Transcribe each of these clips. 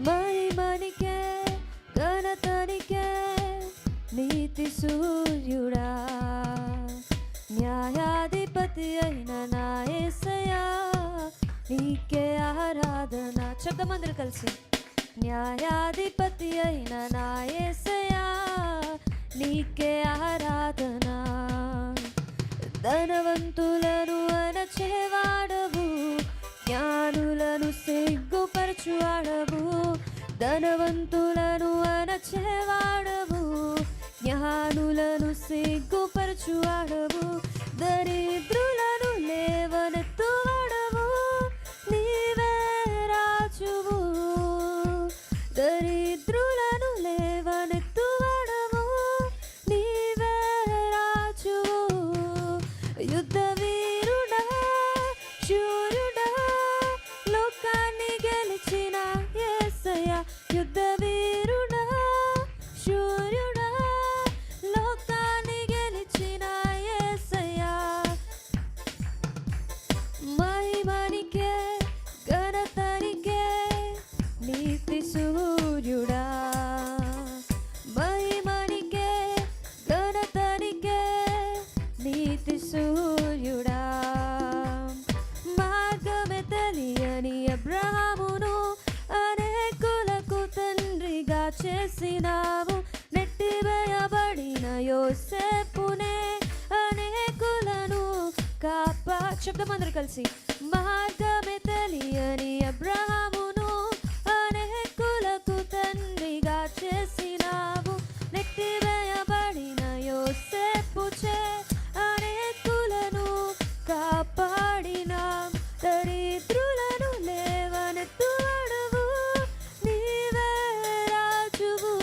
మహిమనికే ఘనతనికే నీతి సూర్యుడా, న్యాయాధిపతి అయిన నా యేసయ్యా నీకే ఆరాధన. చెప్దామందరూ కలిసి. న్యాయాధిపతి అయిన నా యేసయ్యా నీకే ఆరాధన. ధనవంతులను అణచేవాడవు, జ్ఞానులను సిగ్గుపరచువాడవు. ధనవంతులను అణచేవాడవు, జ్ఞానులను సిగ్గుపరచువాడవు. దరిద్రులను లేవనెత్తువాడవు, నీవే రాజువు. దరిద్రులను లేవనెత్తువాడవు, నీవే రాజువు. యుద్ధ వీరుడా, శూరుడా, లోకాన్ని గెలిచిన యేసయ్యా. యుద్ధ వీరుడా, శూరుడా, లోకాన్ని గెలిచిన యేసయ్యా. మహిమనికే ఘనతనికే నీతి సూర్యుడా, మహిమనికే ఘనతనికే నీతి సూర్యుడా. మార్గమే తెలియని అబ్రహామును అనేకులకు తండ్రిగా చేసినావు. నెట్టివేయబడిన యోసేపునే అనేకులను శబ్దమందరూ కలిసి. మార్గమే తెలియని అబ్రహామును అనేకులకు తండ్రిగా చేసినావు. నెట్టివేయబడిన యోసేపుచే అనేకులను కాపాడినాం. దరిద్రులను లేవనెత్తువాడవు, నీవే రాజువు.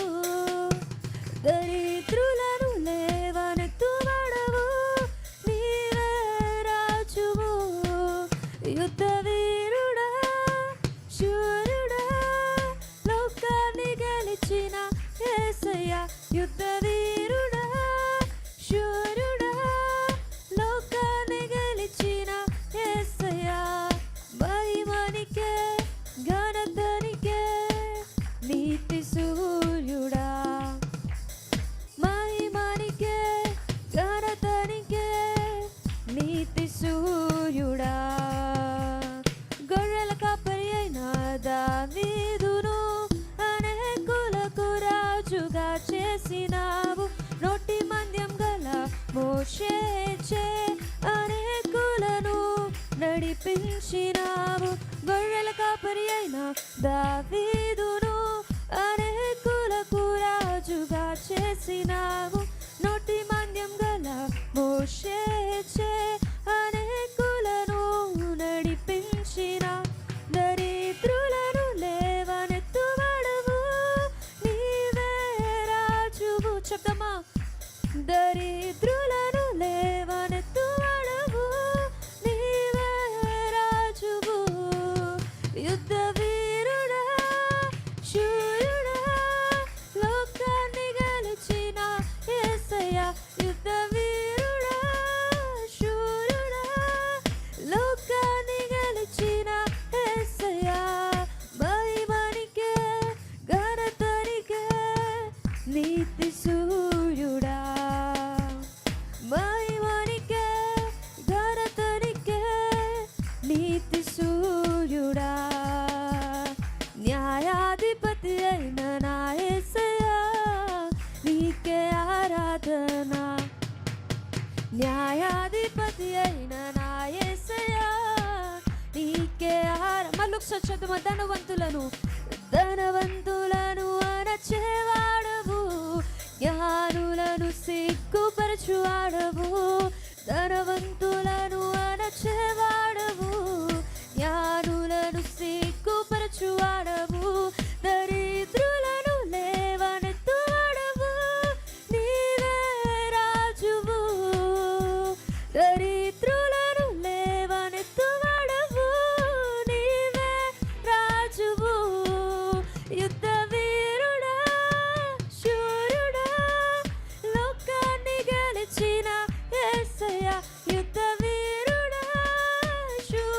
దరిద్రులను లేవనెత్తువాడవు, నీవే రాజువు. యుద్ధ వీరుడా, శూరుడా, లోకాన్ని గెలిచిన యేసయ్యా. యుద్ధ వీరుడా, శూరుడా, లోకాన్ని గెలిచిన యేసయ్యా. మహిమనికే ఘనతనికే నీతి సూర్యుడా, మహిమనికే ఘనతనికే నీతి సూర్యుడా. గొర్రెల కాపరి అయిన దావీదును అనేకులకు రాజుగా చేసినావు. నోటి మంద్యం గల మోషేచే అనేకులను నడిపించినావు. గొర్రెల కాపరి అయిన దావీదును అనేకులకు రాజుగా చేసినావు. నోటి మంద్యం గల మోషేచే అనేకులను నడిపించిన. దరిద్రులను లేవనెత్తువాడవు, నీవే రాజువు. చెప్తామా. దరిద్రులను లేవనెత్తువాడవు, నీవే రాజువు. యుద్ధ వీరుడా, శూరుడా, లోకాన్ని గెలిచిన యేసయ్యా. యుద్ధ వీరుడా, శూరుడా, లోకాన్ని గెలిచిన యేసయ్యా. మహిమనికే ఘనతనికే నీతి సూర్యుడా, మహిమనికే ఘనతనికే నీతి సూర్యుడా. న్యాయాధిపతి అయిన నా యేసయ్యా నీకే ఆరాధన. న్యాయాధిపతి అయిన నా యేసయ్యా నీకే మళ్ళీ ఒకసారి చదువు. ధనవంతులను అణచేవాడవు, జ్ఞానులను సిగ్గుపరచువాడవు. ధనవంతులను అణచేవాడవు, జ్ఞానులను సిగ్గుపరచువాడవు. దరిద్రులను లేవనెత్తువాడవు, నీవే రాజువు. దరిద్రులను లేవనెత్తువాడవు, నీవే రాజువు. యుద్ధ వీరుడా, శూరుడా, లోకాన్ని గెలిచిన యేసయ్యా. యుద్ధ వీరుడా, శూరుడా,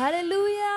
హల్లెలూయా.